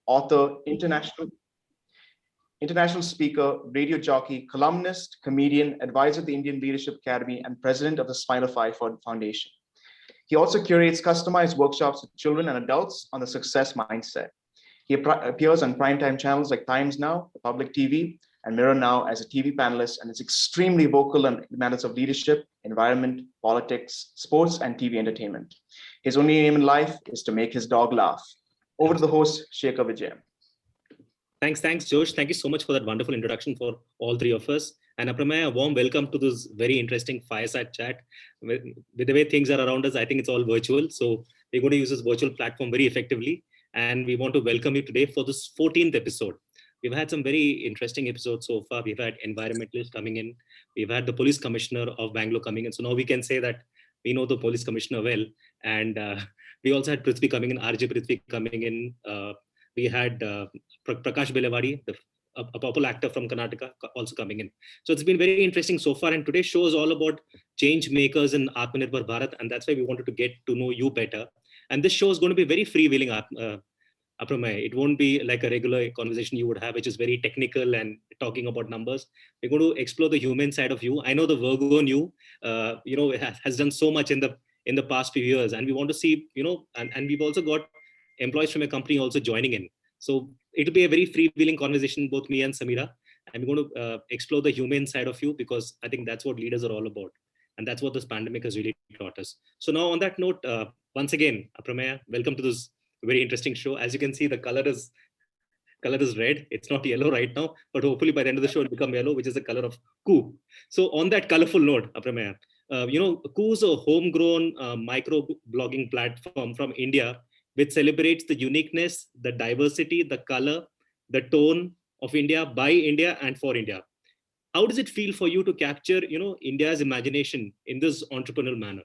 author, international speaker, radio jockey, columnist, comedian, advisor of the Indian Leadership Academy, and president of the Smilify Foundation. He also curates customized workshops with children and adults on the success mindset. He appears on primetime channels like Times Now, Public TV, and Mirror Now as a TV panelist, and is extremely vocal on matters of leadership, environment, politics, sports, and TV entertainment. His only aim in life is to make his dog laugh. Over to the host, Shekhar Vijay. Thanks, Josh. Thank you so much for that wonderful introduction for all three of us. And Apramaya, a warm welcome to this very interesting fireside chat. With the way things are around us, I think it's all virtual. So we're going to use this virtual platform very effectively. And we want to welcome you today for this 14th episode. We've had some very interesting episodes so far. We've had environmentalists coming in. We've had the police commissioner of Bangalore coming in. So now we can say that we know the police commissioner well. And we also had Prithvi coming in, RJ Prithvi coming in. We had Prakash Belawadi, a popular actor from Karnataka, also coming in. So it's been very interesting so far. And today's show is all about change makers in Atmanirbhar Bharat. And that's why we wanted to get to know you better. And this show is going to be very freewheeling, Apramaya. It won't be like a regular conversation you would have, which is very technical and talking about numbers. We're going to explore the human side of you. I know the Virgo in you, has done so much in the past few years. And we want to see, and we've also got employees from a company also joining in. So it'll be a very freewheeling conversation, both me and Samira. And we're going to explore the human side of you, because I think that's what leaders are all about. And that's what this pandemic has really taught us. So now on that note, once again, Apramaya, welcome to this very interesting show. As you can see, the color is red. It's not yellow right now, but hopefully by the end of the show, it'll become yellow, which is the color of Koo. So on that colorful note, Apramaya, Koo is a homegrown micro-blogging platform from India, which celebrates the uniqueness, the diversity, the color, the tone of India, by India, and for India. How does it feel for you to capture, India's imagination in this entrepreneurial manner?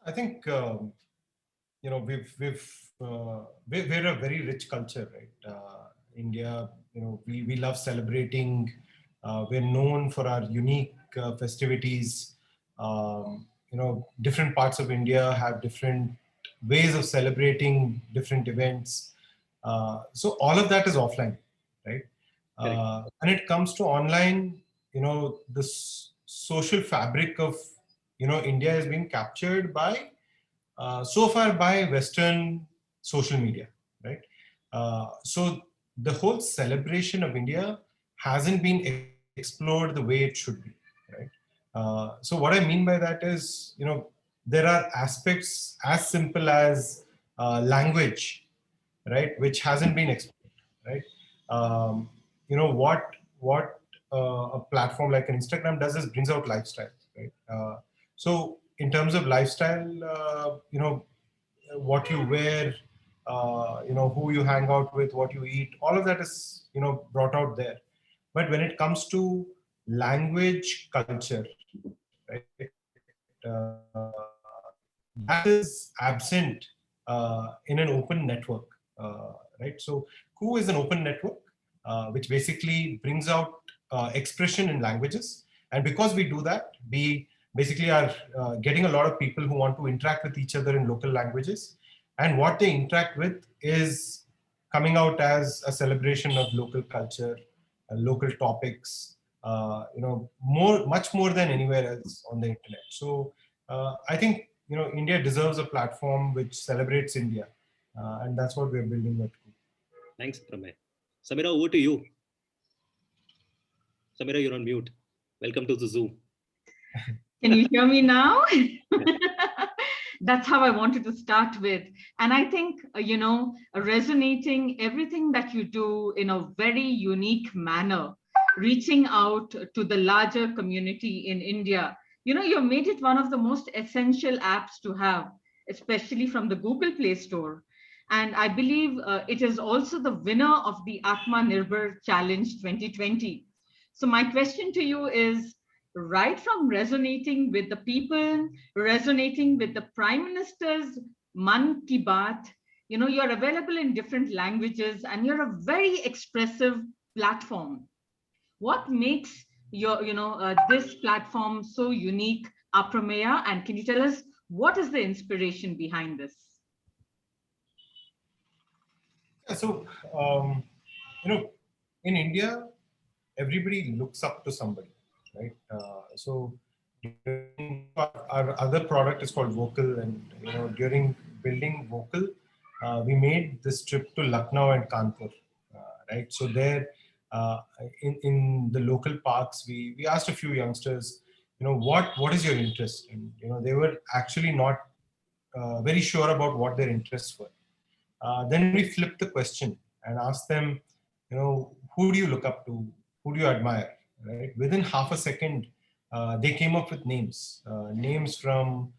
I think we're a very rich culture, right? India, we love celebrating. We're known for our unique festivities. Different parts of India have different ways of celebrating different events. So all of that is offline, right? When it comes to online, the social fabric of India has been captured by so far by Western social media, right? So the whole celebration of India hasn't been explored the way it should be, right? So what I mean by that is, there are aspects as simple as language, right, which hasn't been explored, right? What a platform like an Instagram does is brings out lifestyle, right? So in terms of lifestyle, what you wear, who you hang out with, what you eat, all of that is, brought out there. But when it comes to language, culture, right, that is absent in an open network, right? So Koo is an open network, which basically brings out expression in languages. And because we do that, we basically are getting a lot of people who want to interact with each other in local languages. And what they interact with is coming out as a celebration of local culture, local topics, much more than anywhere else on the internet. So I think, India deserves a platform which celebrates India. And that's what we're building at Koo. Thanks, Pramay. Samira, over to you. Samira, you're on mute. Welcome to the Zoom. Can you hear me now? That's how I wanted to start with. And I think, resonating everything that you do in a very unique manner, reaching out to the larger community in India. You made it one of the most essential apps to have, especially from the Google Play Store. And I believe it is also the winner of the Atmanirbhar Challenge 2020. So my question to you is, right from resonating with the people, resonating with the Prime Minister's Man Ki Baat, you're available in different languages and you're a very expressive platform. What makes your, this platform so unique, Apramaya? And can you tell us what is the inspiration behind this? So, in India, everybody looks up to somebody, right? So our other product is called Vocal, and during building Vocal, we made this trip to Lucknow and Kanpur, right? So there, uh, in the local parks, we asked a few youngsters, what is your interest, and they were actually not very sure about what their interests were. Then we flipped the question and asked them, who do you look up to? Who do you admire? Right? Within half a second, they came up with names from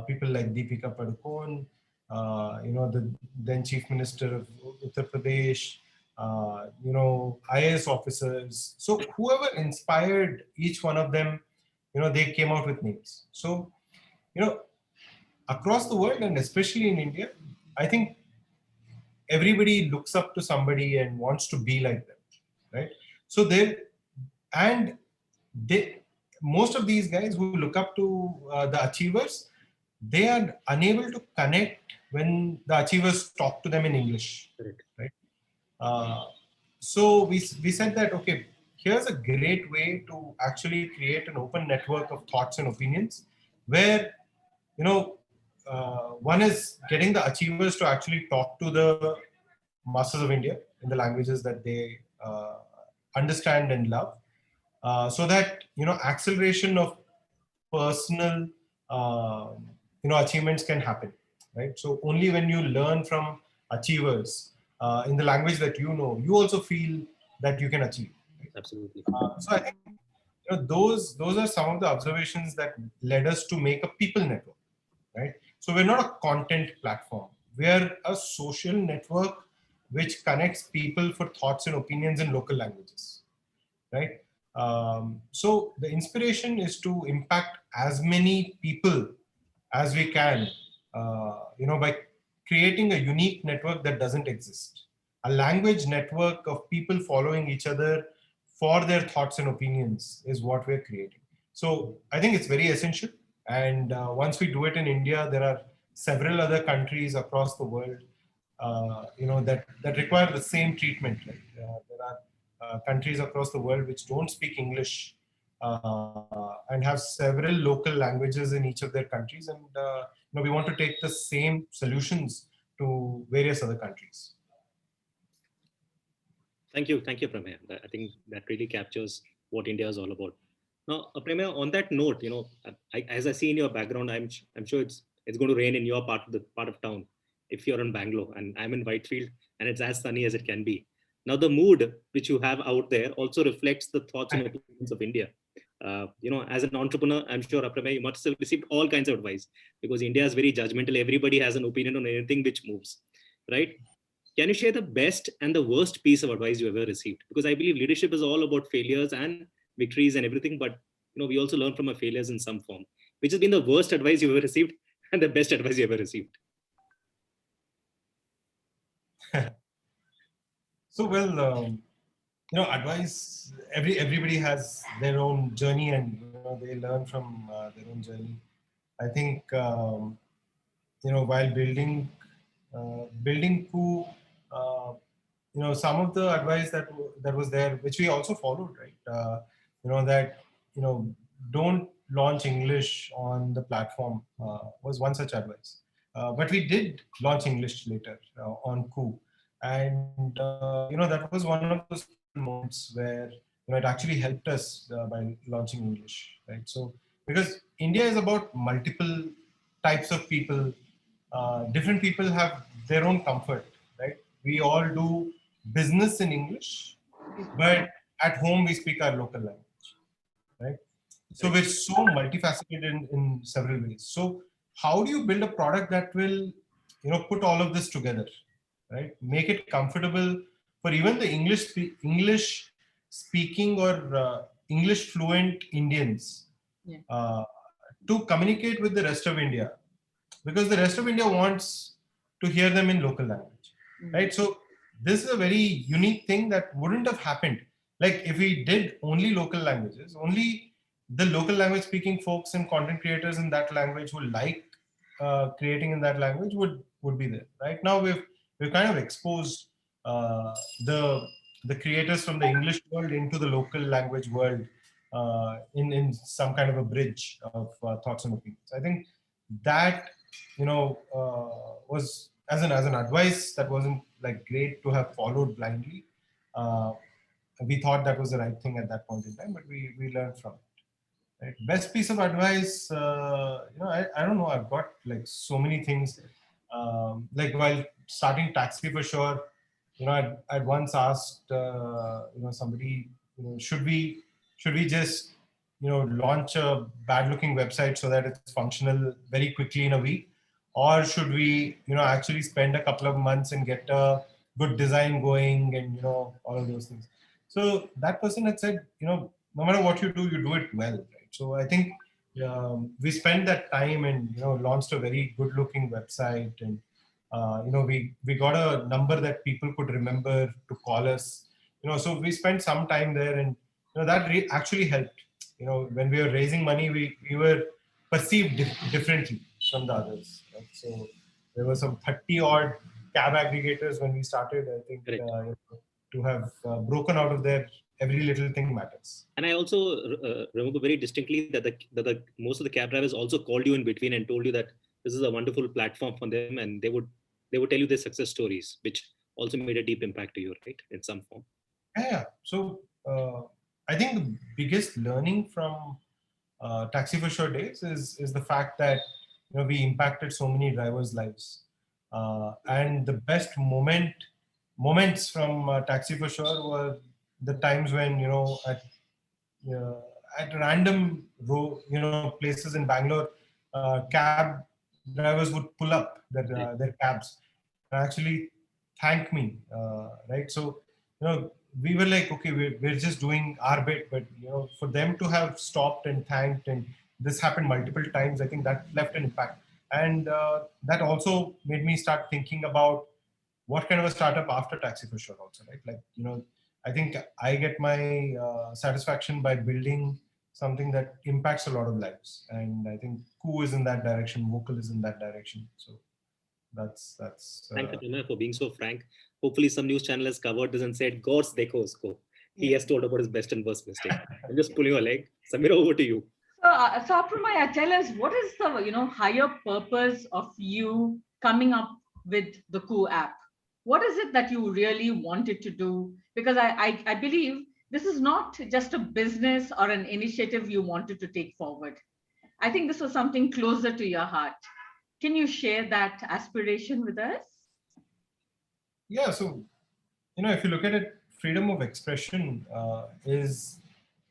people like Deepika Padukone, the then Chief Minister of Uttar Pradesh, IAS officers. So whoever inspired each one of them, they came out with names. So, across the world and especially in India, I think everybody looks up to somebody and wants to be like them, right? So and they most of these guys who look up to the achievers, they are unable to connect when the achievers talk to them in English. Correct. Right? So we said that, okay, here's a great way to actually create an open network of thoughts and opinions where, one is getting the achievers to actually talk to the masses of India in the languages that they understand and love, so that acceleration of personal achievements can happen, right? So only when you learn from achievers in the language that you also feel that you can achieve. Right? Absolutely. So I think those are some of the observations that led us to make a people network, right? So we're not a content platform. We're a social network which connects people for thoughts and opinions in local languages, right? So the inspiration is to impact as many people as we can, by creating a unique network that doesn't exist. A language network of people following each other for their thoughts and opinions is what we're creating. So I think it's very essential. And once we do it in India, there are several other countries across the world, that require the same treatment. Right? There are countries across the world which don't speak English and have several local languages in each of their countries, and we want to take the same solutions to various other countries. Thank you, Pramay. I think that really captures what India is all about. Now, Pramay, on that note, as I see in your background, I'm sure it's going to rain in your part of town if you're in Bangalore, and I'm in Whitefield, and it's as sunny as it can be. Now, the mood which you have out there also reflects the thoughts and opinions of India. As an entrepreneur, I'm sure, Pramay, you must have received all kinds of advice, because India is very judgmental. Everybody has an opinion on anything which moves, right? Can you share the best and the worst piece of advice you ever received? Because I believe leadership is all about failures and victories and everything, but we also learn from our failures in some form. Which has been the worst advice you ever received and the best advice you ever received? So, well, advice, everybody has their own journey, and they learn from their own journey. I think while building Koo, some of the advice that was there, which we also followed, right? That don't launch English on the platform was one such advice. But we did launch English later on Koo, and that was one of those moments where it actually helped us by launching English, right? So because India is about multiple types of people, different people have their own comfort, right? We all do business in English, but at home we speak our local language, right? So we're so multifaceted in several ways. So how do you build a product that will put all of this together, right? Make it comfortable for even the English speaking or English fluent Indians to communicate with the rest of India, because the rest of India wants to hear them in local language, right? So this is a very unique thing that wouldn't have happened. Like if we did only local languages, only the local language speaking folks and content creators in that language who like creating in that language would be there. Right now we've kind of exposed the creators from the English world into the local language world in some kind of a bridge of thoughts and opinions. I think that was as an advice that wasn't like great to have followed blindly. We thought that was the right thing at that point in time, but we learned from it. Right? Best piece of advice, I don't know. I've got like so many things. Like while starting Taxi for Sure, I'd once asked, somebody, should we just, launch a bad-looking website so that it's functional very quickly in a week, or should we, actually spend a couple of months and get a good design going and all of those things. So that person had said, no matter what you do it well, right? So I think we spent that time and launched a very good-looking website, and we got a number that people could remember to call us. So we spent some time there, and that actually helped. When we were raising money, we were perceived differently from the others. Right? So there were some 30 odd cab aggregators when we started. I think to have broken out of there, every little thing matters. And I also remember very distinctly that the most of the cab drivers also called you in between and told you that this is a wonderful platform for them, and they would tell you their success stories, which also made a deep impact to you, right, in some form. Yeah. So I think the biggest learning from Taxi for Sure days is the fact that we impacted so many drivers' lives, and the best moments from Taxi for Sure were the times when at random places in Bangalore, cab drivers would pull up their cabs and actually thank me, right? So we were like, okay, we're just doing our bit, but for them to have stopped and thanked, and this happened multiple times, I think that left an impact. And that also made me start thinking about what kind of a startup after Taxi for Sure also, right? Like, I think I get my satisfaction by building something that impacts a lot of lives. And I think Koo is in that direction, Vocal is in that direction. So that's Thank you, Pranay, for being so frank. Hopefully some news channel has covered this and said, God's dekho usko. He has told about his best and worst mistake. I'm just pulling your leg. Samira, over to you. So Apramaya, tell us, what is the higher purpose of you coming up with the Koo app? What is it that you really wanted to do? Because I believe this is not just a business or an initiative you wanted to take forward. I think this was something closer to your heart. Can you share that aspiration with us? Yeah, so, if you look at it, freedom of expression is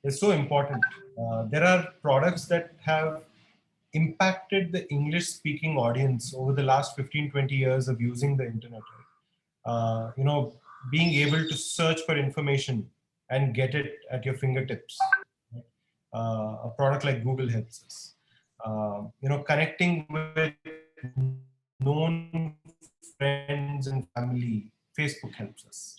so important. There are products that have impacted the English-speaking audience over the last 15, 20 years of using the internet. Right? Being able to search for information and get it at your fingertips. Right? A product like Google helps us. Connecting with known friends and family, Facebook helps us.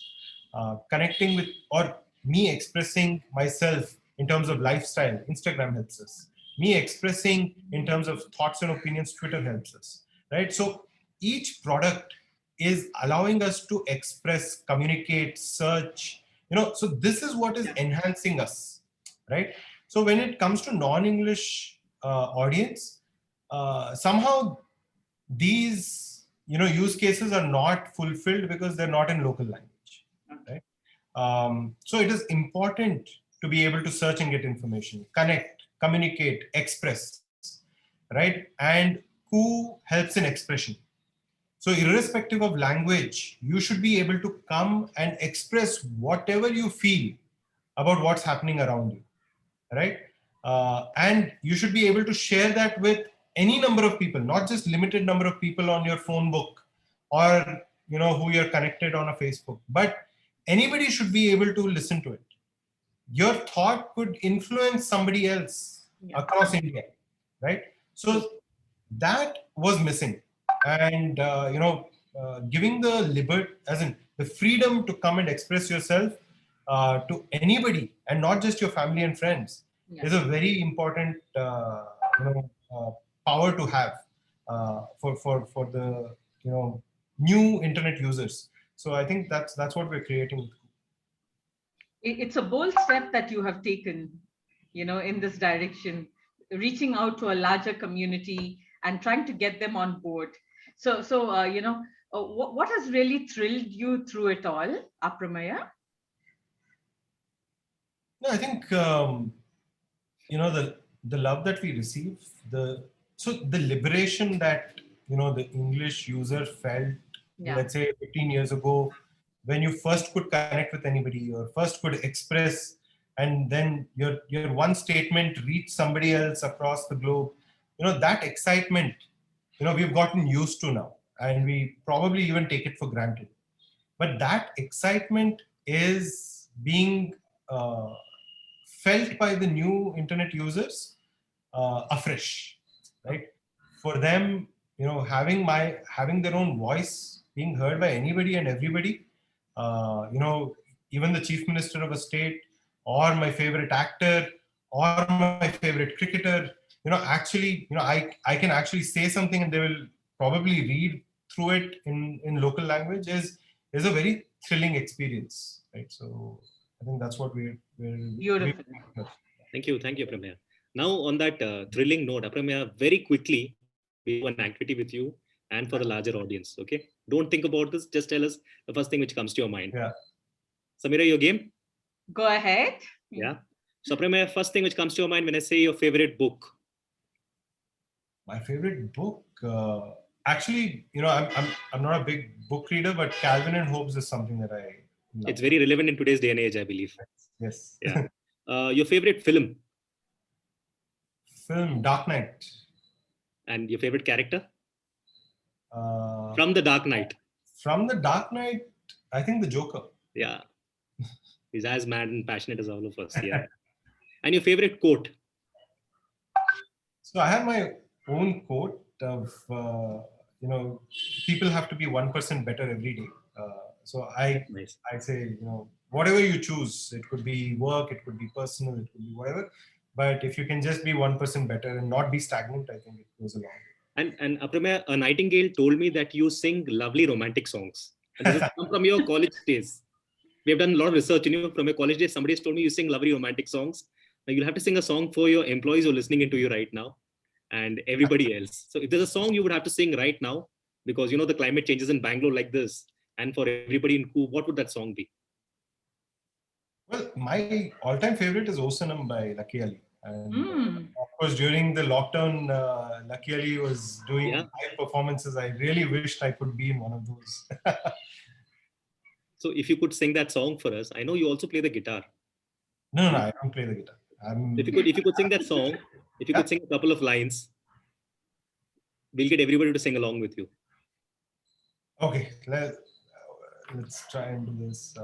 Connecting with, or me expressing myself in terms of lifestyle, Instagram helps us. Me expressing in terms of thoughts and opinions, Twitter helps us, right? So each product is allowing us to express, communicate, search, so this is what is enhancing us, right? So when it comes to non-English audience, somehow these use cases are not fulfilled because they're not in local language, right? So it is important to be able to search and get information, connect, communicate, express, right? And Koo helps in expression. So irrespective of language, you should be able to come and express whatever you feel about what's happening around you, right? And you should be able to share that with any number of people, not just limited number of people on your phone book or who you're connected on a Facebook, but anybody should be able to listen to it. Your thought could influence somebody else across India, right? So that was missing. And giving the liberty, as in the freedom to come and express yourself to anybody and not just your family and friends is a very important power to have for the new internet users. So I think that's what we're creating. It's a bold step that you have taken, in this direction, reaching out to a larger community and trying to get them on board. What has really thrilled you through it all, Apramaya? No, I think the love that we receive, the liberation that the English user felt, let's say 15 years ago, when you first could connect with anybody or first could express, and then your one statement reached somebody else across the globe, that excitement, we've gotten used to now, and we probably even take it for granted. But that excitement is being felt by the new internet users afresh, right? For them, having their own voice being heard by anybody and everybody, even the chief minister of a state, or my favorite actor, or my favorite cricketer, I can actually say something and they will probably read through it in local language is a very thrilling experience, right? So I think that's what we're beautiful. Thank you, Apramaya. Now, on that thrilling note, Apramaya, very quickly, we do an activity with you and for the larger audience. Okay, don't think about this. Just tell us the first thing which comes to your mind. Yeah. Samira, your game. Go ahead. Yeah. So, Apramaya, first thing which comes to your mind when I say your favorite book. My favorite book. Actually, I'm not a big book reader, but Calvin and Hobbes is something that I love. It's very relevant in today's day and age, I believe. Yes. Yeah. Your favorite film? Film Dark Knight. And your favorite character? From the Dark Knight. From the Dark Knight, I think the Joker. Yeah. He's as mad and passionate as all of us. Yeah. And your favorite quote? So I have my own quote of, people have to be 1% better every day. So I say, whatever you choose, it could be work, it could be personal, it could be whatever. But if you can just be 1% better and not be stagnant, I think it goes a long way. And Apramaya, a Nightingale told me that you sing lovely romantic songs. And this has come from your college days. We have done a lot of research, from your college days. Somebody has told me you sing lovely romantic songs. Now you'll have to sing a song for your employees who are listening into you right now and everybody else. So if there's a song you would have to sing right now, because the climate changes in Bangalore like this, and for everybody in Coop, what would that song be? Well, my all-time favorite is Osanam by Lucky Ali. And of course, during the lockdown, Lucky Ali was doing live performances. I really wished I could be in one of those. So if you could sing that song for us, I know you also play the guitar. No, I don't play the guitar. If you could sing that song, if you could sing a couple of lines, we'll get everybody to sing along with you. Okay, let's try and do this.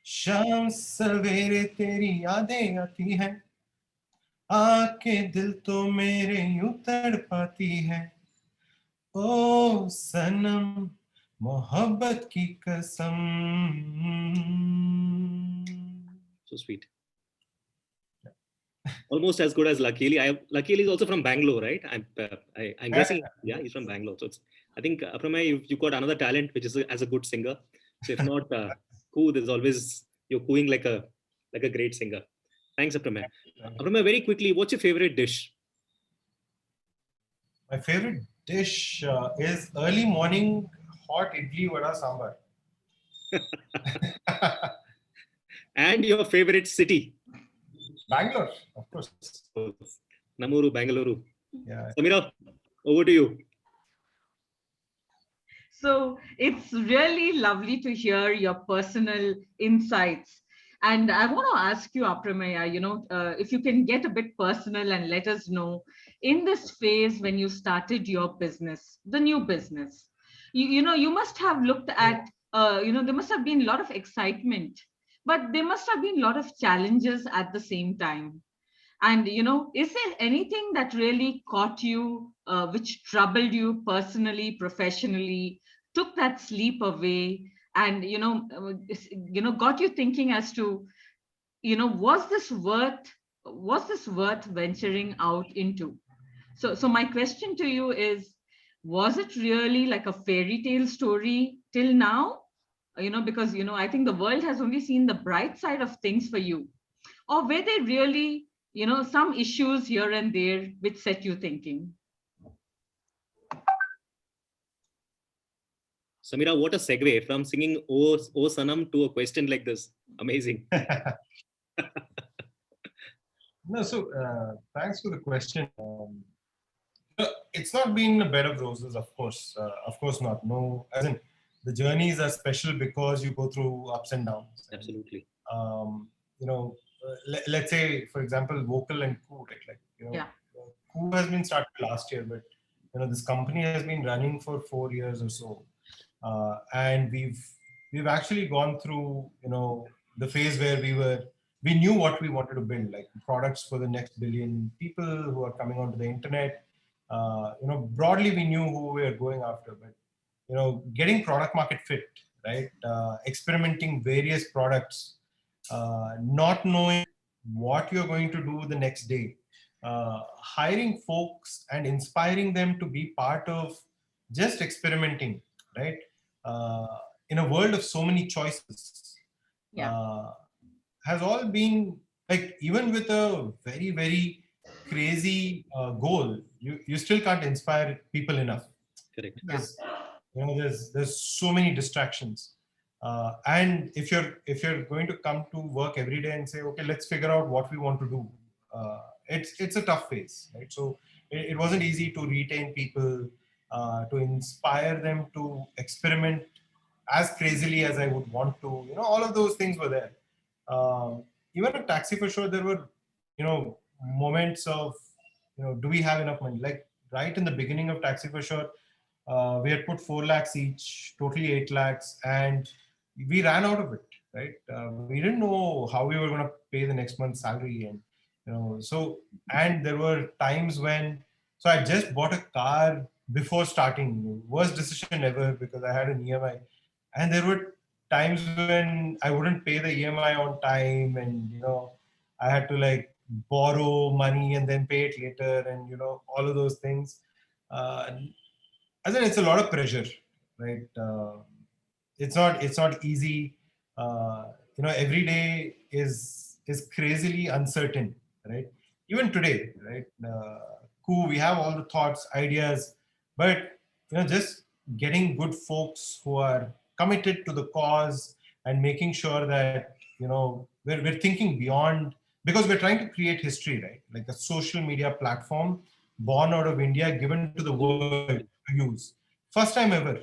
शाम सवेरे तेरी यादें आती हैं, आके दिल तो मेरे यूं तड़पाती है, ओ सनम मोहब्बत की कसम. So sweet. Almost as good as Lucky Ali. Lucky Ali is also from Bangalore, right? I'm guessing. Yeah, he's from Bangalore. So I think Apramaya, you've got another talent, which is as a good singer. So if not coo, there's always you're cooing like a great singer. Thanks, Apramaya. Apramaya, very quickly, what's your favorite dish? My favorite dish is early morning hot idli vada sambar. And your favorite city? Bangalore, of course. Namuru, Bangalore. Yeah. Samira, over to you. So it's really lovely to hear your personal insights. And I want to ask you, Apramaya, if you can get a bit personal and let us know, in this phase when you started your business, the new business, you must have looked at, there must have been a lot of excitement, but there must have been a lot of challenges at the same time. And, is there anything that really caught you, which troubled you personally, professionally, took that sleep away, and, got you thinking as to, was this worth venturing out into? So my question to you is, was it really like a fairy tale story till now? Because, I think the world has only seen the bright side of things for you. Or were there really, some issues here and there which set you thinking? Samira, what a segue from singing O Sanam to a question like this. Amazing. No, so thanks for the question. It's not been a bed of roses, of course. Of course not. No, as in the journeys are special because you go through ups and downs. Absolutely. Let's say, for example, Vocal and Koo, right? Koo has been started last year, but this company has been running for 4 years or so, and we've actually gone through the phase where we knew what we wanted to build, like products for the next billion people who are coming onto the internet. Broadly we knew who we were going after, but getting product market fit, right? Experimenting various products, not knowing what you're going to do the next day, hiring folks and inspiring them to be part of just experimenting, right? In a world of so many choices, has all been like, even with a very, very crazy goal, you still can't inspire people enough. Correct. Because there's so many distractions. And if you're going to come to work every day and say, okay, let's figure out what we want to do, it's a tough phase, right? So it wasn't easy to retain people, to inspire them to experiment as crazily as I would want to. All of those things were there. Even at Taxi for Sure, there were moments of do we have enough money? Like right in the beginning of Taxi for Sure, we had put 4 lakhs each, totally 8 lakhs, and we ran out of it, right? We didn't know how we were going to pay the next month's salary. And, and there were times when, so I just bought a car before starting, worst decision ever, because I had an EMI. And there were times when I wouldn't pay the EMI on time, and, I had to like borrow money and then pay it later, and, all of those things. As in, it's a lot of pressure, right? It's not easy. Every day is crazily uncertain, right? Even today, right? Cool, we have all the thoughts, ideas, but just getting good folks who are committed to the cause and making sure that we're thinking beyond, because we're trying to create history, right? Like a social media platform born out of India, given to the world to use. First time ever,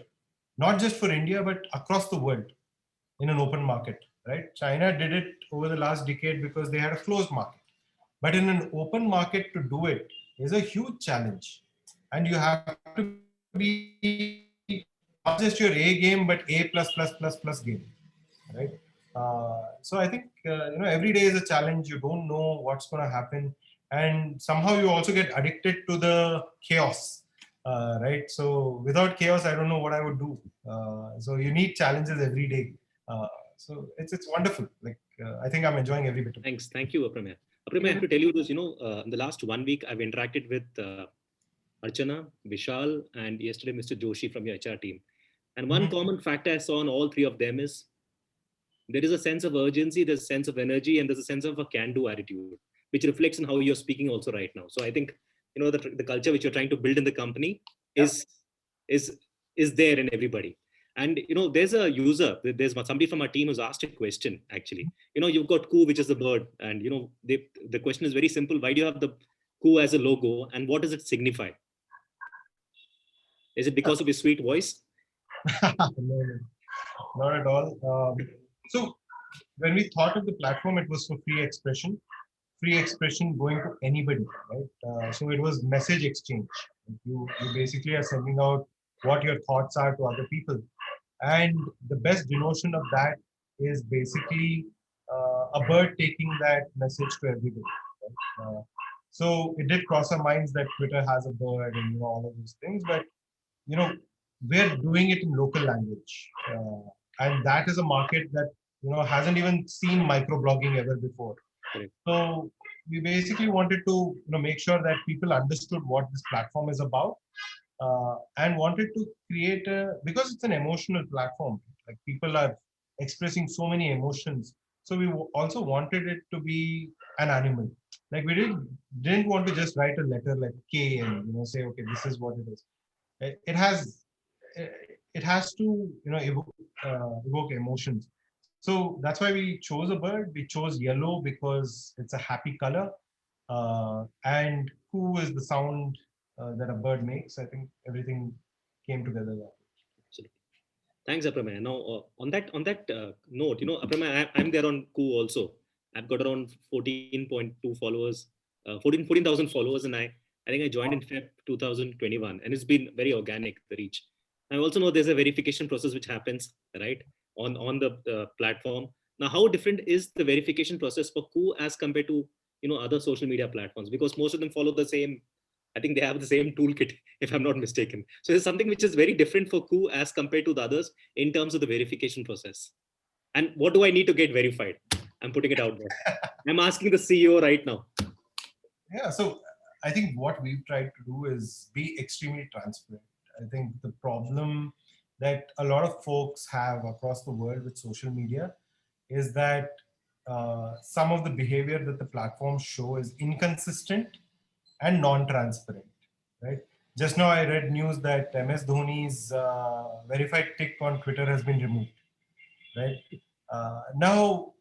not just for India, but across the world in an open market, right? China did it over the last decade because they had a closed market. But in an open market, to do it is a huge challenge. And you have to be not just your A game, but A++++ game, right? So I think, every day is a challenge. You don't know what's going to happen. And somehow you also get addicted to the chaos, right? So without chaos, I don't know what I would do. So you need challenges every day. So it's wonderful. Like, I think I'm enjoying every bit of it. Thanks. Thank you, Apramaya. Apramaya, I have to tell you this, in the last 1 week, I've interacted with Archana, Vishal, and yesterday, Mr. Joshi from your HR team. And one common factor I saw in all three of them is there is a sense of urgency, there's a sense of energy, and there's a sense of a can-do attitude, which reflects in how you're speaking also right now. So I think, the culture which you're trying to build in the company is there in everybody. And, there's a user, there's somebody from our team who's asked a question, actually. You've got Koo, which is the bird. And, the question is very simple. Why do you have the Koo as a logo, and what does it signify? Is it because of your sweet voice? No, not at all. So when we thought of the platform, it was for free expression going to anybody, right? So it was message exchange. You basically are sending out what your thoughts are to other people. And the best denotion of that is basically a bird taking that message to everybody. So it did cross our minds that Twitter has a bird and all of these things, but we're doing it in local language, and that is a market that hasn't even seen microblogging ever before. Correct. So we basically wanted to make sure that people understood what this platform is about, and wanted to create because it's an emotional platform. Like, people are expressing so many emotions, so we also wanted it to be an animal. Like, we didn't want to just write a letter like K and say, okay, this is what it is. It has to evoke emotions. So that's why we chose a bird. We chose yellow because it's a happy color, and Coo is the sound that a bird makes. I think everything came together there. Thanks, Apramaya. Now, on that note, Apramaya, I'm there on Koo also. I've got around 14.2 followers, 14,000 followers, and I think I joined in Feb 2021, and it's been very organic, the reach. I also know there's a verification process which happens, right, on the platform. Now, how different is the verification process for Koo as compared to other social media platforms? Because most of them follow the same. I think they have the same toolkit, if I'm not mistaken. So there's something which is very different for Koo as compared to the others in terms of the verification process. And what do I need to get verified? I'm putting it out there. I'm asking the CEO right now. Yeah, so I think what we've tried to do is be extremely transparent. I think the problem that a lot of folks have across the world with social media is that some of the behavior that the platforms show is inconsistent and non-transparent, right? Just now I read news that MS Dhoni's verified tick on Twitter has been removed, right? Now,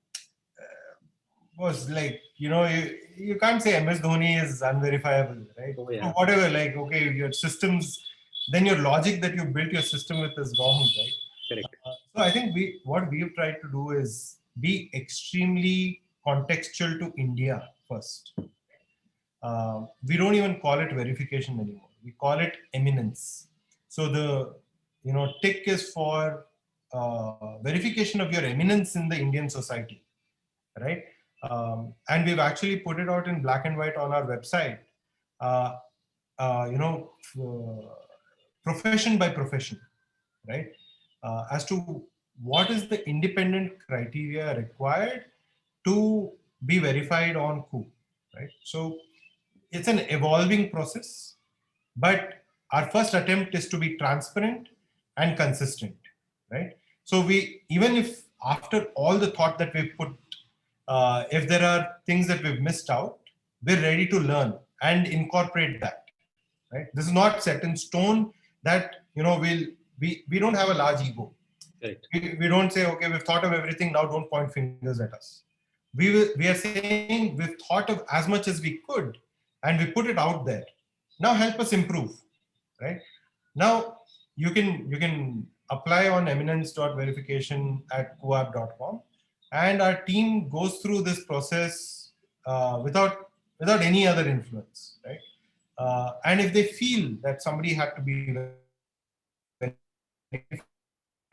was like, you can't say MS Dhoni is unverifiable, right? Oh, yeah. So whatever, like, okay, your systems, then your logic that you built your system with is wrong, right? Correct. So I think what we've tried to do is be extremely contextual to India first. We don't even call it verification anymore. We call it eminence. So the tick is for verification of your eminence in the Indian society, right? And we've actually put it out in black and white on our website. Profession by profession, right? As to what is the independent criteria required to be verified on Koo, right? So it's an evolving process, but our first attempt is to be transparent and consistent, right? So even if after all the thought that we've put, if there are things that we've missed out, we're ready to learn and incorporate that, right? This is not set in stone that, we don't have a large ego. Right. We don't say, okay, we've thought of everything, now don't point fingers at us. We are saying we've thought of as much as we could, and we put it out there. Now help us improve, right? Now you can apply on eminence.verification@kooapp.com, and our team goes through this process without any other influence, right? And if they feel that somebody had to be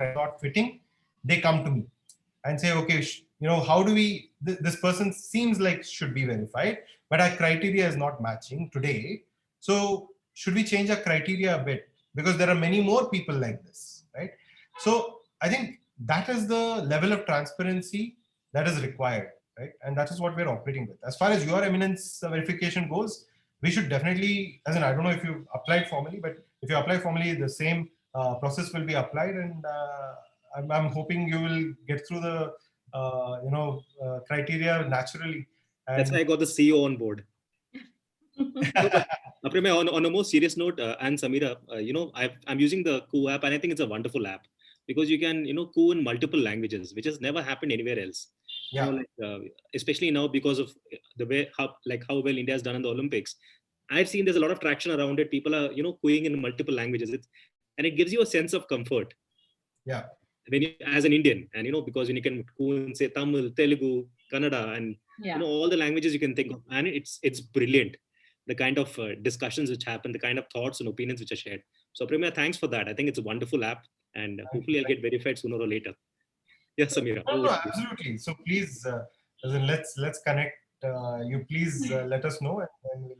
not fitting, they come to me and say, okay, how do we, this person seems like should be verified, but our criteria is not matching today. So should we change our criteria a bit? Because there are many more people like this, right? So I think that is the level of transparency that is required, right? And that is what we're operating with. As far as your eminence verification goes, we should definitely, I don't know if you applied formally, but if you apply formally, the same process will be applied, and I'm hoping you will get through the criteria naturally. And that's why I got the CEO on board. Apramaya, on a more serious note, and Samira, I'm using the Koo app, and I think it's a wonderful app because you can Koo in multiple languages, which has never happened anywhere else. Yeah. Especially now because of the way how well India has done in the Olympics. I've seen there's a lot of traction around it. People are cooing in multiple languages, and it gives you a sense of comfort. Yeah. When you, as an Indian, and because when you can coo in, say, Tamil, Telugu, Kannada, and all the languages you can think of, and it's brilliant. The kind of discussions which happen, the kind of thoughts and opinions which are shared. So, Apramaya, thanks for that. I think it's a wonderful app, and hopefully I'll get verified sooner or later. Yes, Samira. No, absolutely. So please, let's connect you please let us know, and then we'll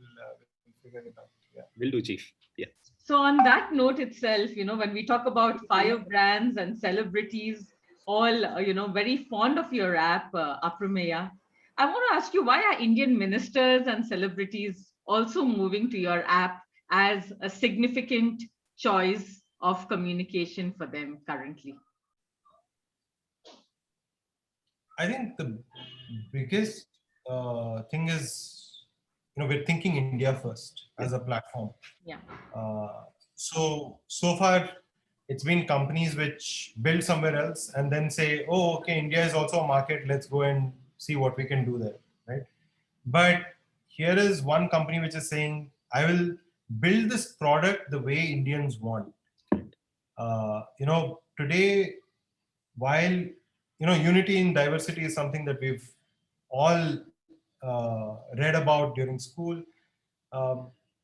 figure it out. Yeah. Will do, Chief. Yeah. So on that note itself, when we talk about firebrands and celebrities, all, very fond of your app, Aprameya, I want to ask you, why are Indian ministers and celebrities also moving to your app as a significant choice of communication for them currently? I think the biggest thing is, we're thinking India first as a platform. Yeah. So far, it's been companies which build somewhere else and then say, oh, okay, India is also a market. Let's go and see what we can do there, right? But here is one company which is saying, I will build this product the way Indians want. Today, while unity in diversity is something that we've all read about during school.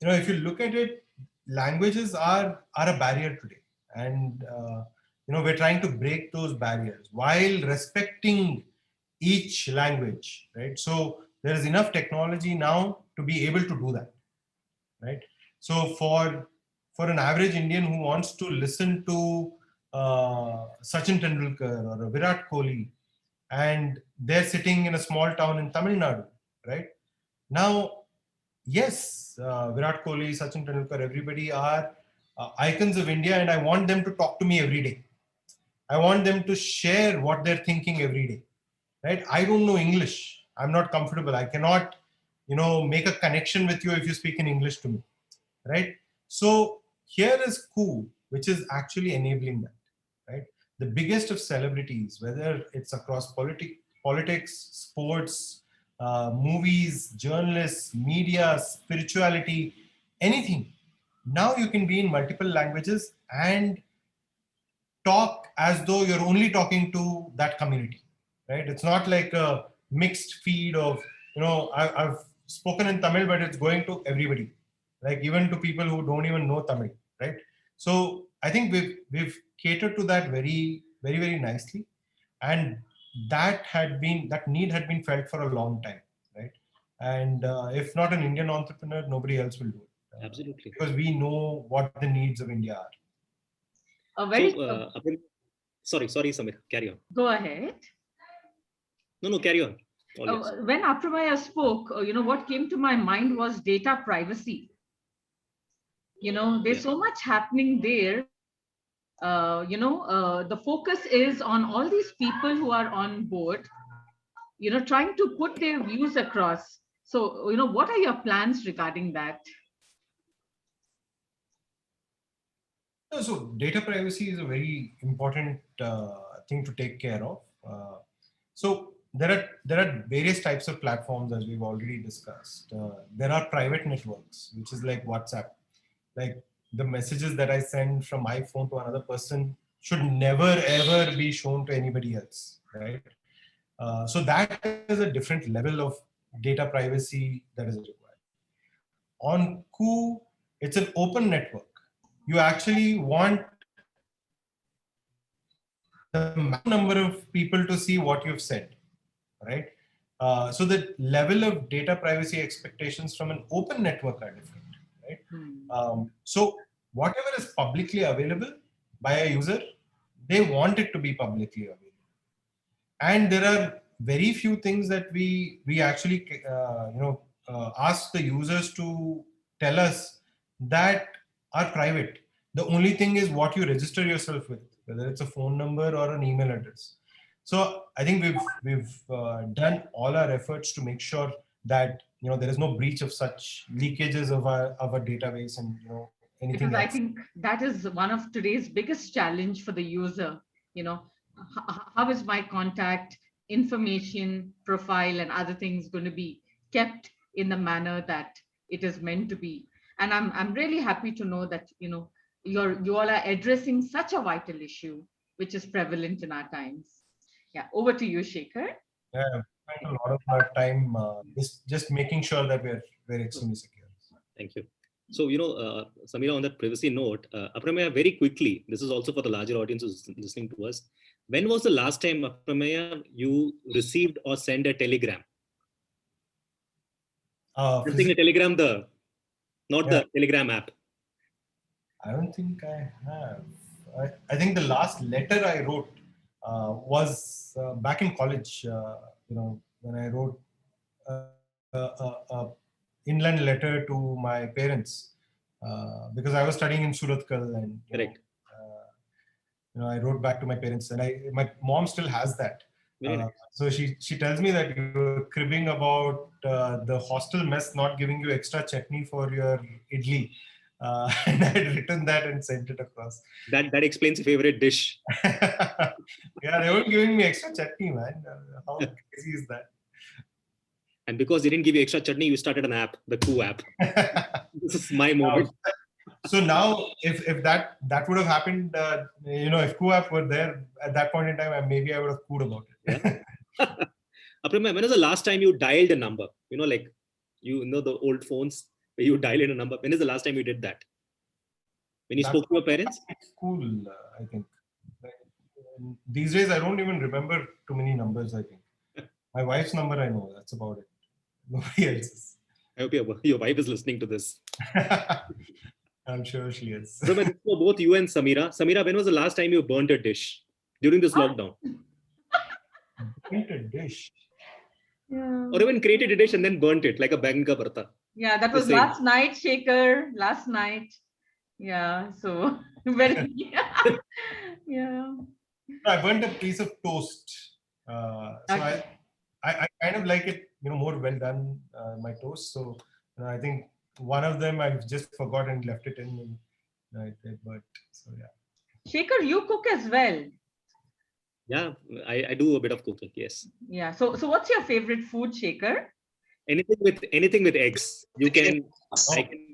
If you look at it, languages are a barrier today, and we're trying to break those barriers while respecting each language, right? So there is enough technology now to be able to do that, right? So for an average Indian who wants to listen to Sachin Tendulkar or Virat Kohli, and they're sitting in a small town in Tamil Nadu, right? Now, yes, Virat Kohli, Sachin Tendulkar, everybody are icons of India, and I want them to talk to me every day. I want them to share what they're thinking every day, right? I don't know English. I'm not comfortable. I cannot, make a connection with you if you speak in English to me, right? So here is Koo, which is actually enabling that, right? The biggest of celebrities, whether it's across politics, sports, movies, journalists, media, spirituality, anything. Now you can be in multiple languages and talk as though you're only talking to that community, right? It's not like a mixed feed of, I've spoken in Tamil, but it's going to everybody, like even to people who don't even know Tamil, right? So I think we've catered to that very, very, very nicely, and that need had been felt for a long time, right? And if not an Indian entrepreneur, nobody else will do it. Absolutely. Because we know what the needs of India are. Sorry, Samir, carry on. Go ahead. No, carry on. When Aprameya spoke, what came to my mind was data privacy. There's so much happening there. The focus is on all these people who are on board, trying to put their views across. So, what are your plans regarding that? So data privacy is a very important thing to take care of. So there are various types of platforms, as we've already discussed. There are private networks, which is like WhatsApp. Like the messages that I send from my phone to another person should never ever be shown to anybody else, right? So that is a different level of data privacy that is required. On Koo, it's an open network. You actually want the number of people to see what you've said, right? So the level of data privacy expectations from an open network are different, right? So whatever is publicly available by a user, they want it to be publicly available. And there are very few things that we actually ask the users to tell us that are private. The only thing is what you register yourself with, whether it's a phone number or an email address. So I think we've done all our efforts to make sure that there is no breach of such leakages of our database and anything because else. I think that is one of today's biggest challenge for the user. How is my contact information, profile, and other things going to be kept in the manner that it is meant to be? And I'm really happy to know that you all are addressing such a vital issue, which is prevalent in our times. Yeah, over to you, Shekhar. Yeah, we spent a lot of our time just making sure that we're extremely secure. Thank you. So, Samira, on that privacy note, Aprameya, very quickly, this is also for the larger audience who's listening to us. When was the last time, Aprameya, you received or sent a telegram? Using the Telegram, not the Telegram app. I don't think I have. I think the last letter I wrote was back in college. When I wrote a inland letter to my parents because I was studying in Surathkal, and Correct. I wrote back to my parents, and my mom still has that. Very nice. So she tells me that you were cribbing about the hostel mess not giving you extra chutney for your idli. And I had written that and sent it across. That explains your favorite dish. Yeah, they weren't giving me extra chutney, man. How crazy is that? And because they didn't give you extra chutney, you started an app, the Koo app. This is my moment. So now, if that would have happened, if Koo app were there at that point in time, maybe I would have cooed about it. Apramya, when was the last time you dialed a number? The old phones where you dial in a number. When is the last time you did that? When you spoke to your parents? School, I think. These days, I don't even remember too many numbers, I think. My wife's number, I know. That's about it. Nobody else's. I hope your wife is listening to this. I'm sure she is. For both you and Samira. Samira, when was the last time you burnt a dish during this lockdown? Burnt a dish? Yeah. Or even created a dish and then burnt it like a bangan ka barta. Yeah, that was last night, Shekhar. Last night. Yeah, so very. Yeah. I burnt a piece of toast. So I kind of like it, more well done, my toast. So I think one of them I've just forgotten and left it in. But so yeah. Shekhar, you cook as well. Yeah, I do a bit of cooking. Yes. Yeah. So what's your favorite food, Shekhar? Anything with eggs. I can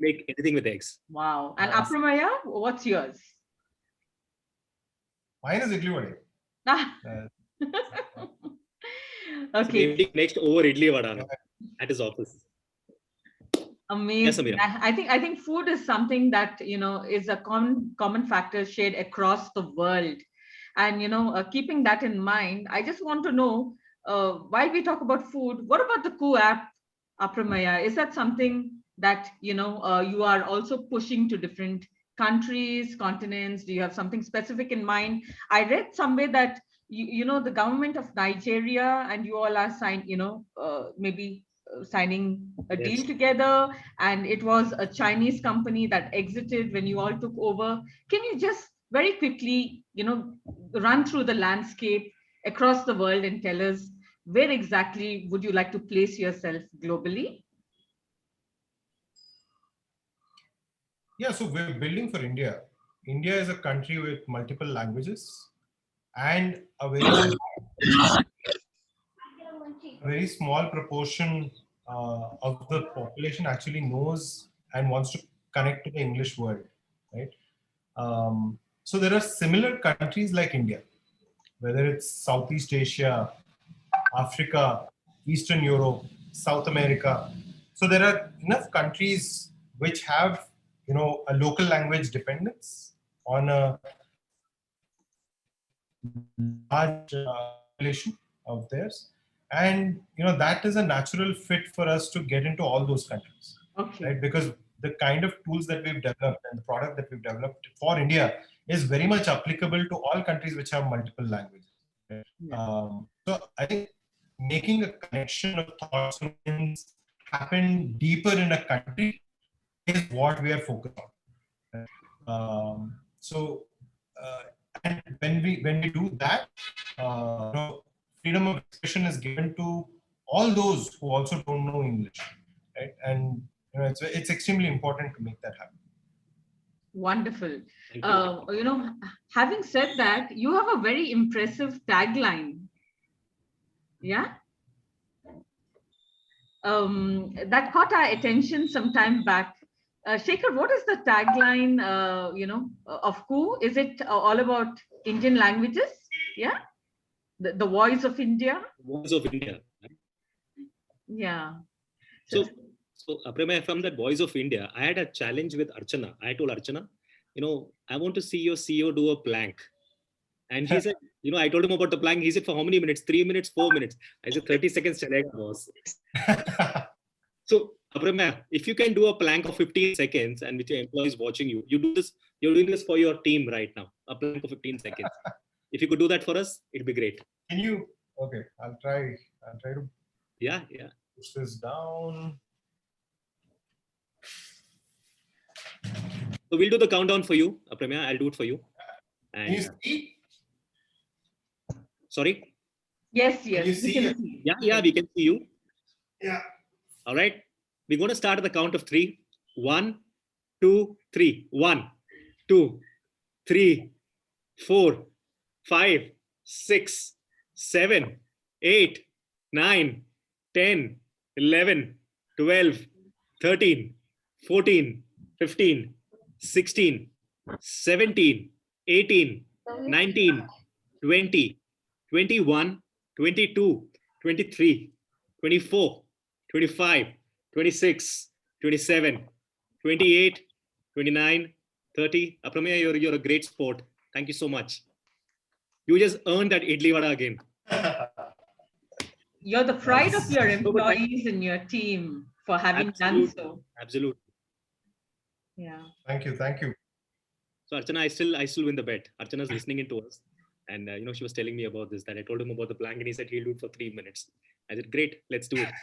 make anything with eggs. Wow. And Apramaya, what's yours? Mine is idli vada. Okay. So next over idli vada at his office. Amazing. Yes, I think food is something that is a common factor shared across the world. And keeping that in mind, I just want to know, while we talk about food, what about the Koo app, Apramaya? Is that something that you are also pushing to different countries, continents? Do you have something specific in mind? I read somewhere that the government of Nigeria and you all are signing a deal together, and it was a Chinese company that exited when you all took over. Can you just very quickly, run through the landscape across the world and tell us where exactly would you like to place yourself globally? Yeah, so we're building for India. India is a country with multiple languages and a very small proportion of the population actually knows and wants to connect to the English world, right? So there are similar countries like India, whether it's Southeast Asia, Africa, Eastern Europe, South America. So there are enough countries which have, a local language dependence on a large population of theirs. And, that is a natural fit for us to get into all those countries, right? Because the kind of tools that we've developed and the product that we've developed for India is very much applicable to all countries which have multiple languages. Right? Yeah. So I think making a connection of thoughts and opinions happen deeper in a country is what we are focused on. And when we do that, freedom of expression is given to all those who also don't know English, right? And it's extremely important to make that happen. Wonderful. Having said that, you have a very impressive tagline. Yeah. That caught our attention some time back. Shekhar, what is the tagline, of Koo? Is it all about Indian languages? Yeah. The voice of India. Voice of India. Yeah. So Apramya, from that Voice of India, I had a challenge with Archana. I told Archana, I want to see your CEO do a plank. And he said, I told him about the plank. He said, for how many minutes? 3 minutes, 4 minutes. I said, 30 seconds, chalega, boss. So Aprameya, if you can do a plank of 15 seconds and with your employees watching you, you're doing this for your team right now, a plank of 15 seconds. If you could do that for us, it'd be great. Can you? Okay, I'll try to Yeah. push this down. So we'll do the countdown for you, Aprameya. I'll do it for you. Can you And see? sorry. Yes, Can you see it? Yeah, we can see you. Yeah. All right. We're going to start at the count of 3. 1, 2, 3. 1, 2, 3, 4, 5, 6, 7, 8, 9, 10, 11, 12, 13, 14, 15, 16, 17, 18, 19, 20, 21, 22, 23, 24, 25, 26, 27, 28, 29, 30. Aprameya, you're a great sport. Thank you so much. You just earned that idli vada again. You're the pride of your No, but employees and your team for having done so. Absolutely. Yeah. Thank you. So Archana, I still win the bet. Archana's listening into us. And she was telling me about this, that I told him about the plank and he said he'll do it for 3 minutes. I said, great, let's do it.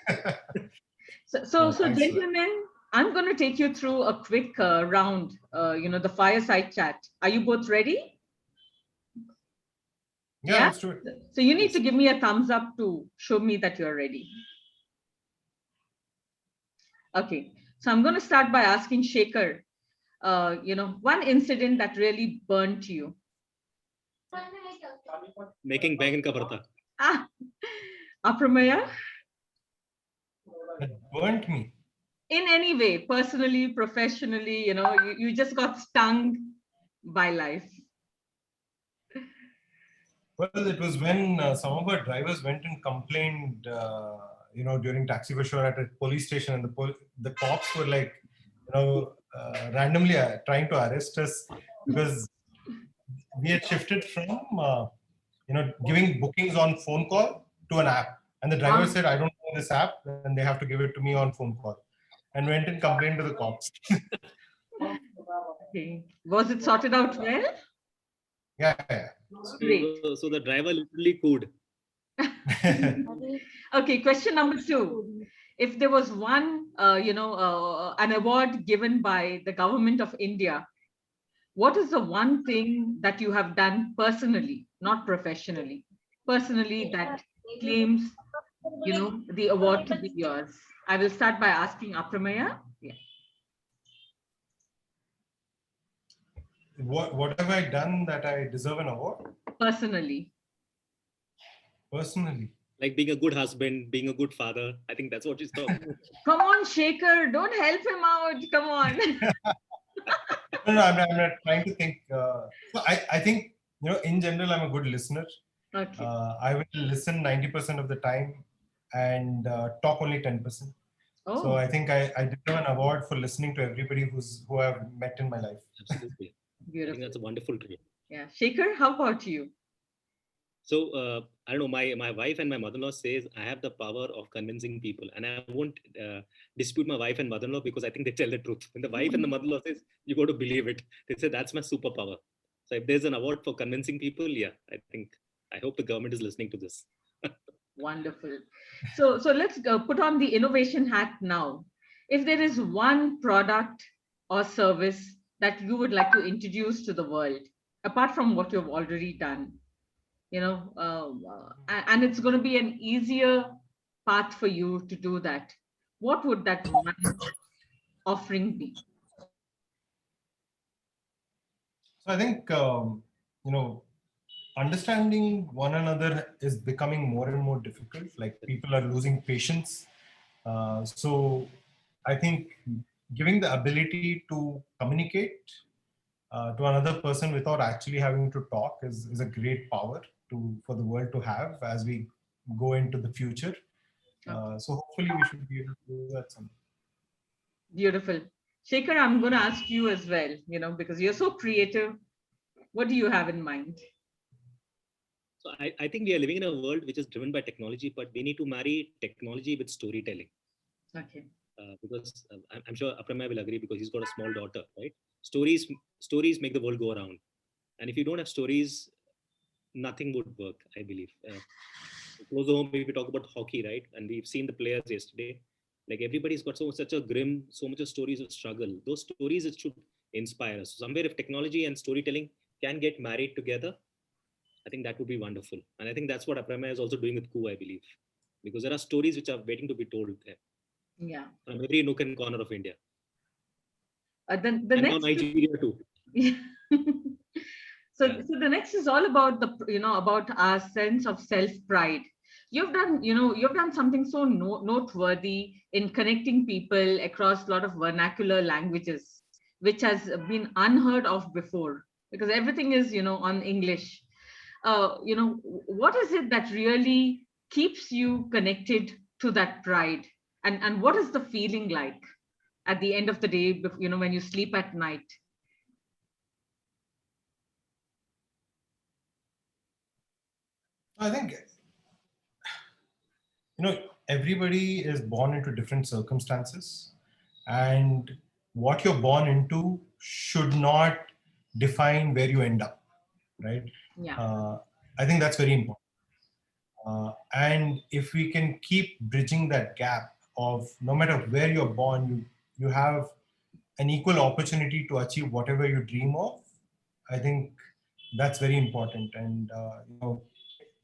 So gentlemen, I'm going to take you through a quick round, the fireside chat. Are you both ready? Yeah, let's do it. So you need to give me a thumbs up to show me that you're ready. Okay, so I'm going to start by asking Shekhar, one incident that really burnt you. Making bangan ka parta. Aprameya? It burnt me. In any way, personally, professionally, you just got stung by life. Well, it was when some of our drivers went and complained, during taxi for sure at a police station, and the cops were like, randomly trying to arrest us because we had shifted from, giving bookings on phone call to an app. And the driver said, I don't know this app, and they have to give it to me on phone call. And went and complained to the cops. Okay. Was it sorted out well? Yeah. Great. So the driver literally cooed. Okay, question number 2. If there was one, an award given by the government of India, what is the one thing that you have done personally, not professionally, personally that claims, the award to be yours? I will start by asking Aprameya. Yeah. What have I done that I deserve an award? Personally. Like being a good husband, being a good father. I think that's what she's talking. Come on, Shekhar, don't help him out. Come on. No, I'm not trying to think. So I think, in general, I'm a good listener. Okay. I will listen 90% of the time and talk only 10%. Oh. So I think I deserve an award for listening to everybody who I've met in my life. Absolutely. Beautiful. I think that's a wonderful trait. Yeah. Shekhar, how about you? So I don't know, my wife and my mother-in-law says I have the power of convincing people, and I won't dispute my wife and mother-in-law because I think they tell the truth. When the wife and the mother-in-law says, you got to believe it. They say that's my superpower. So if there's an award for convincing people, yeah, I hope the government is listening to this. Wonderful. So let's put on the innovation hat now. If there is one product or service that you would like to introduce to the world, apart from what you've already done, and it's going to be an easier path for you to do that, what would that one offering be? So I think, understanding one another is becoming more and more difficult. Like people are losing patience. So I think giving the ability to communicate to another person without actually having to talk is a great power for the world to have as we go into the future. So hopefully we should be able to do that someday. Beautiful. Shekhar, I'm going to ask you as well, because you're so creative. What do you have in mind? So I think we are living in a world which is driven by technology, but we need to marry technology with storytelling. Okay. because I'm sure Apramaya will agree because he's got a small daughter, right? Stories make the world go around, and if you don't have stories, nothing would work, I believe. Close to home, if we talk about hockey, right? And we've seen the players yesterday. Like everybody's got such a grim, so much of stories of struggle. Those stories it should inspire us. Somewhere, if technology and storytelling can get married together, I think that would be wonderful. And I think that's what Apramaya is also doing with Ku, I believe, because there are stories which are waiting to be told there Yeah. from every nook and corner of India. Then the And next. now Nigeria too. So the next is all about about our sense of self-pride. You've done something so noteworthy in connecting people across a lot of vernacular languages, which has been unheard of before, because everything is on English. What is it that really keeps you connected to that pride, and what is the feeling like at the end of the day, when you sleep at night? I think, everybody is born into different circumstances, and what you're born into should not define where you end up, right? Yeah. I think that's very important. And if we can keep bridging that gap of no matter where you're born, you have an equal opportunity to achieve whatever you dream of. I think that's very important. And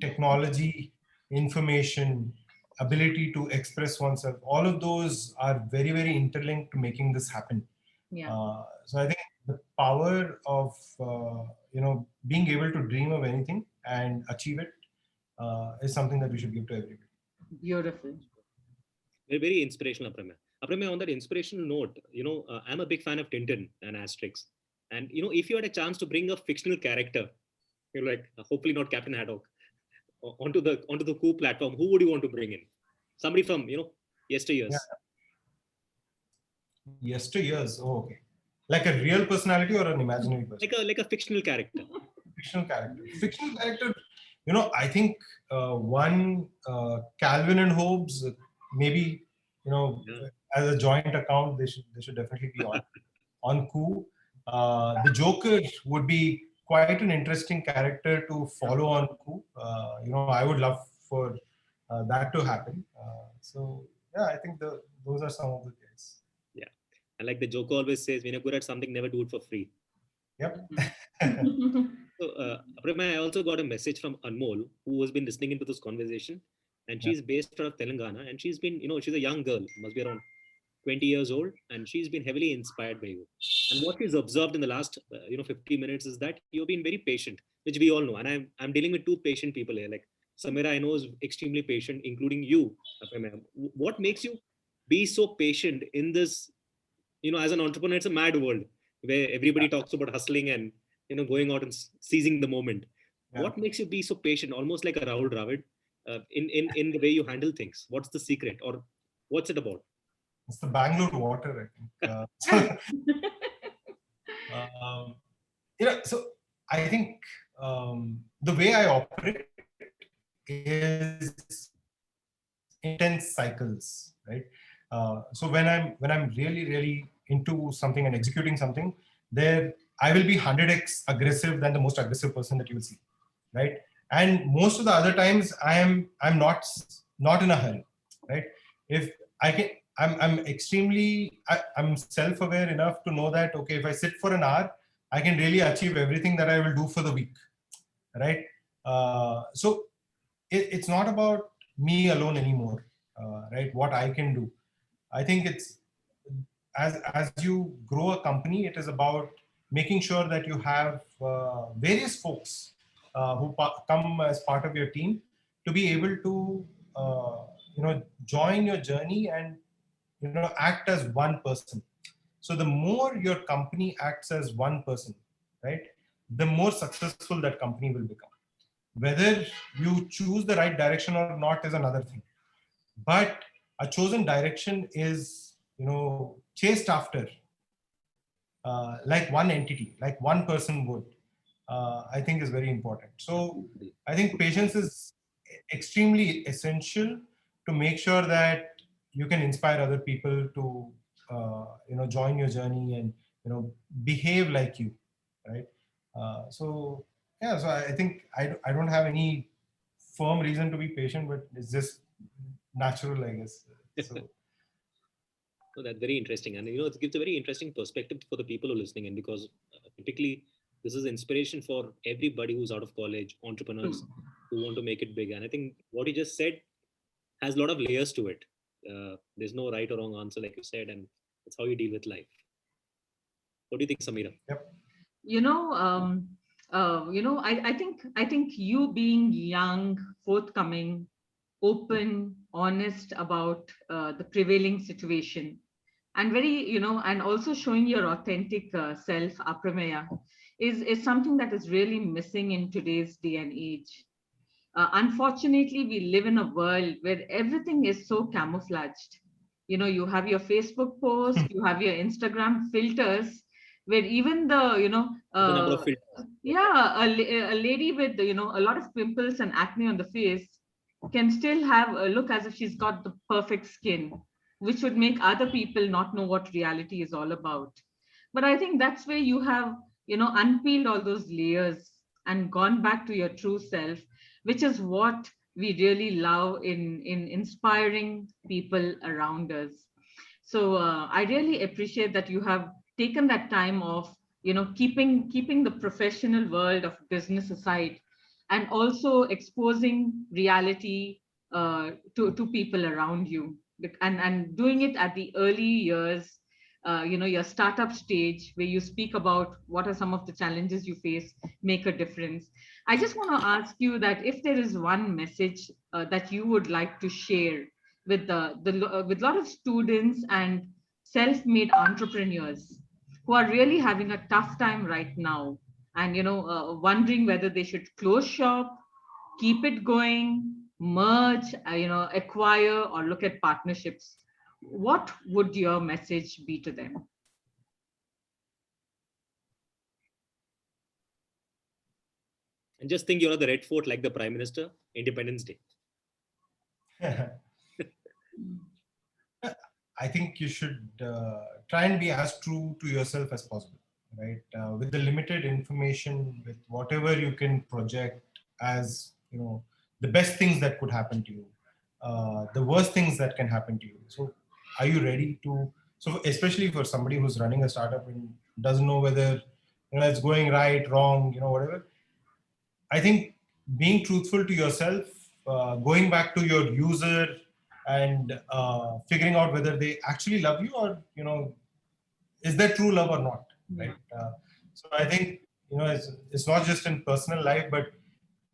technology, information, ability to express oneself, all of those are very, very interlinked to making this happen. Yeah. So I think the power of being able to dream of anything and achieve it is something that we should give to everybody. Beautiful. Very inspirational, Apramaya. Apramaya, on that inspirational note, I'm a big fan of Tintin and Asterix. And, if you had a chance to bring a fictional character, like hopefully not Captain Haddock, onto the Ku platform, who would you want to bring in? Somebody from, yesteryears. Yeah. Yesteryears, okay. Like a real personality or an imaginary person? Like a fictional character. Fictional character. I think one Calvin and Hobbes, maybe as a joint account, they should definitely be on Ku. The Joker would be quite an interesting character to follow on Ku. I would love for that to happen. So yeah, I think those are some of the guys. Yeah, and like the Joker always says, when you're good at something, never do it for free. Yep. So, Apramaya, I also got a message from Anmol, who has been listening into this conversation, and she's based out of Telangana, and she's been, she's a young girl, must be around 20 years old, and she's been heavily inspired by you. And what she's observed in the last, 50 minutes is that you've been very patient, which we all know. And I'm dealing with two patient people here. Like Samira, I know, is extremely patient, including you, Apramaya. What makes you be so patient in this, as an entrepreneur, it's a mad world where everybody talks about hustling and, going out and seizing the moment. Yeah. What makes you be so patient, almost like a Rahul Dravid, in the way you handle things? What's the secret, or what's it about? It's the Bangalore water, I think. So I think the way I operate is intense cycles, right? So when I'm really, really into something and executing something, there I will be 100x aggressive than the most aggressive person that you will see, right? And most of the other times I'm not in a hurry, right? If I can, I'm self-aware enough to know that, okay, if I sit for an hour, I can really achieve everything that I will do for the week, right? So it's not about me alone anymore, right? What I can do. I think it's, as you grow a company, it is about making sure that you have various folks who come as part of your team to be able to, join your journey and, act as one person. So the more your company acts as one person, right, the more successful that company will become. Whether you choose the right direction or not is another thing. But a chosen direction is, chased after like one entity, like one person would, I think is very important. So I think patience is extremely essential to make sure that you can inspire other people to join your journey and behave like you, right? So yeah, so I think I don't have any firm reason to be patient, but it's just natural, I guess. So So that's very interesting, and it gives a very interesting perspective for the people who are listening in, because typically this is inspiration for everybody who's out of college, entrepreneurs who want to make it big. And I think what you just said has a lot of layers to it. There's no right or wrong answer, like you said, and it's how you deal with life. What do you think, Samira? yep. I think you being young, forthcoming, open, honest about the prevailing situation, and and also showing your authentic self, Aprameya, is something that is really missing in today's day and age. Unfortunately, we live in a world where everything is so camouflaged. You have your Facebook post, you have your Instagram filters, where even The number of filters. a lady with a lot of pimples and acne on the face can still have a look as if she's got the perfect skin, which would make other people not know what reality is all about. But I think that's where you have unpeeled all those layers and gone back to your true self, which is what we really love in inspiring people around us. So I really appreciate that you have taken that time of keeping the professional world of business aside, and also exposing reality to people around you, and doing it at the early years, your startup stage, where you speak about what are some of the challenges you face, make a difference. I just want to ask you that if there is one message that you would like to share with with a lot of students and self-made entrepreneurs who are really having a tough time right now, and wondering whether they should close shop, keep it going, merge, acquire, or look at partnerships, what would your message be to them? And just think you're at the Red Fort like the Prime Minister, Independence Day. I think you should try and be as true to yourself as possible, right? With the limited information, with whatever you can project as the best things that could happen to you, the worst things that can happen to you. So, are you ready to? So, especially for somebody who's running a startup and doesn't know whether it's going right, wrong, whatever. I think being truthful to yourself, going back to your user, and figuring out whether they actually love you, or is there true love or not, right? So I think it's not just in personal life, but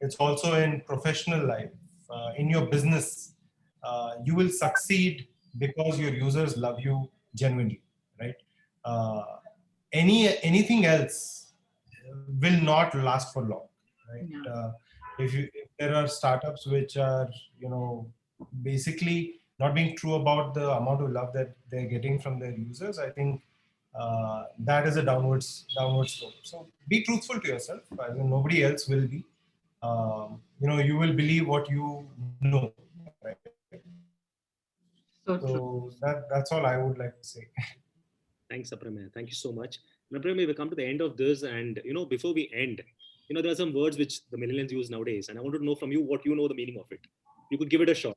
it's also in professional life. In your business, you will succeed because your users love you genuinely, right? Anything else will not last for long, right? If there are startups which are basically not being true about the amount of love that they're getting from their users, I think that is a downward slope. So be truthful to yourself. I mean, nobody else will be. You will believe what you know, right? So that's all I would like to say. Thanks, Aprameya. Thank you so much. Aprameya, we come to the end of this, and before we end, there are some words which the millennials use nowadays, and I wanted to know from you what you know the meaning of it. You could give it a shot.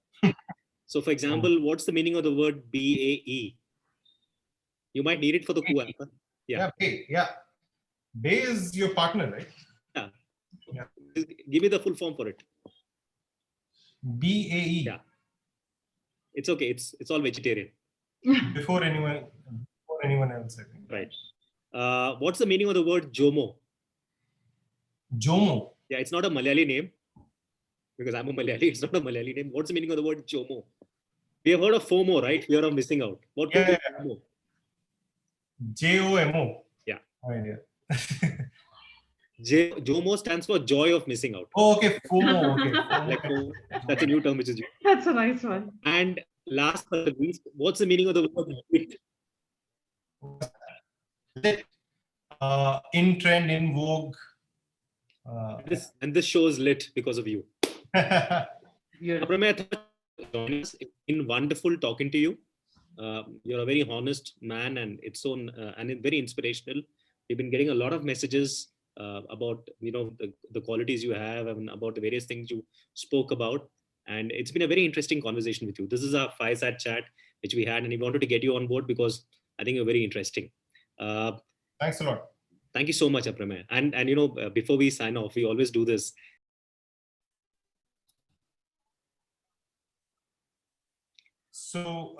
So, for example, what's the meaning of the word BAE? You might need it for the coup. Yeah. Yeah. Bay is your partner, right? Yeah. Give me the full form for it. BAE. Yeah. It's okay. It's all vegetarian. Before anyone else, I think. Right. What's the meaning of the word Jomo? Jomo. Yeah, it's not a Malayali name, because I'm a Malayali. It's not a Malayali name. What's the meaning of the word Jomo? We have heard of FOMO, right? Fear of missing out. What could be Jomo? JOMO. Yeah. Idea. Jomo stands for joy of missing out. Oh, okay. FOMO. Okay. That's a new term which is used. That's a nice one. And last but not least, what's the meaning of the word lit? Lit. In trend, in vogue. This show is lit because of you. Aprameya, joining us. It's been wonderful talking to you. You're a very honest man, and it's so and it's very inspirational. We've been getting a lot of messages about the qualities you have and about the various things you spoke about. And it's been a very interesting conversation with you. This is our fireside chat which we had, and we wanted to get you on board because I think you're very interesting. Thanks a lot. Thank you so much, Aprameya. And before we sign off, we always do this. So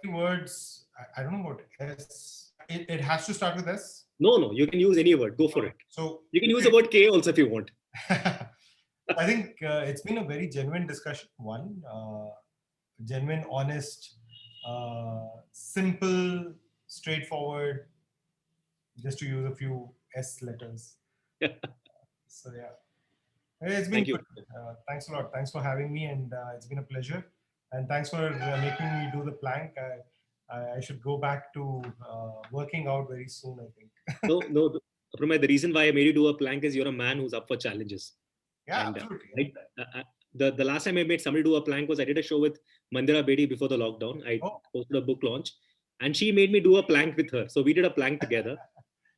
3 words. I don't know what S. It has to start with S. No, you can use any word. Go for it. So you can use the word K also if you want. I think it's been a very genuine discussion. One, genuine, honest, simple, straightforward. Just to use a few S letters. So yeah, it's been good. Thanks a lot. Thanks for having me, and it's been a pleasure. And thanks for making me do the plank. I should go back to working out very soon, I think. No, Aprameya, the reason why I made you do a plank is you're a man who's up for challenges. Yeah, and, absolutely. The last time I made somebody do a plank was I did a show with Mandira Bedi before the lockdown. I hosted a book launch, and she made me do a plank with her. So we did a plank together.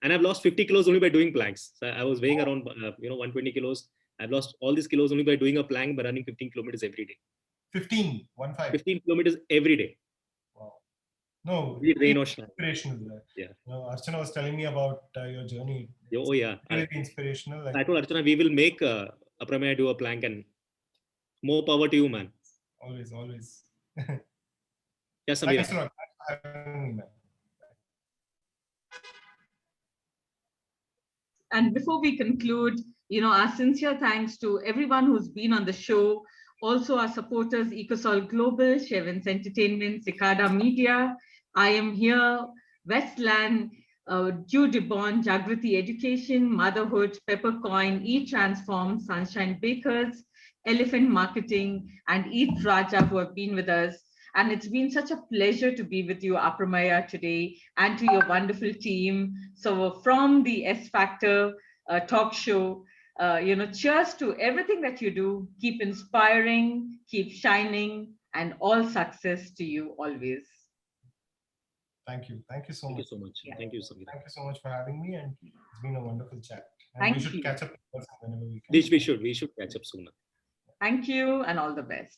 And I've lost 50 kilos only by doing planks. So I was weighing around 120 kilos. I've lost all these kilos only by doing a plank, by running 15 kilometers every day. 15 kilometers every day. Wow. No, rain or shine. Inspirational. Yeah. Archana was telling me about your journey. Oh yeah. Very inspirational. I told Archana we will make Aprameya do a plank, and more power to you, man. Always. Yes, Samir. Thanks a lot. Thanks for having me, man. And before we conclude, our sincere thanks to everyone who's been on the show. Also our supporters, Ecosol Global, Shevins Entertainment, Cicada Media, I Am Here, Westland, Dew Debon, Jagriti Education, Motherhood, Peppercoin, eTransform, Sunshine Bakers, Elephant Marketing, and Eat Raja, who have been with us. And it's been such a pleasure to be with you, Aprameya, today, and to your wonderful team. So from the S Factor talk show, cheers to everything that you do. Keep inspiring, keep shining, and all success to you always. Thank you. Thank you so much. Thank you so much. Yeah. Thank you, Samir. Thank you so much for having me, and it's been a wonderful chat. And Thank we should you. catch up whenever we can. We should catch up sooner. Thank you, and all the best.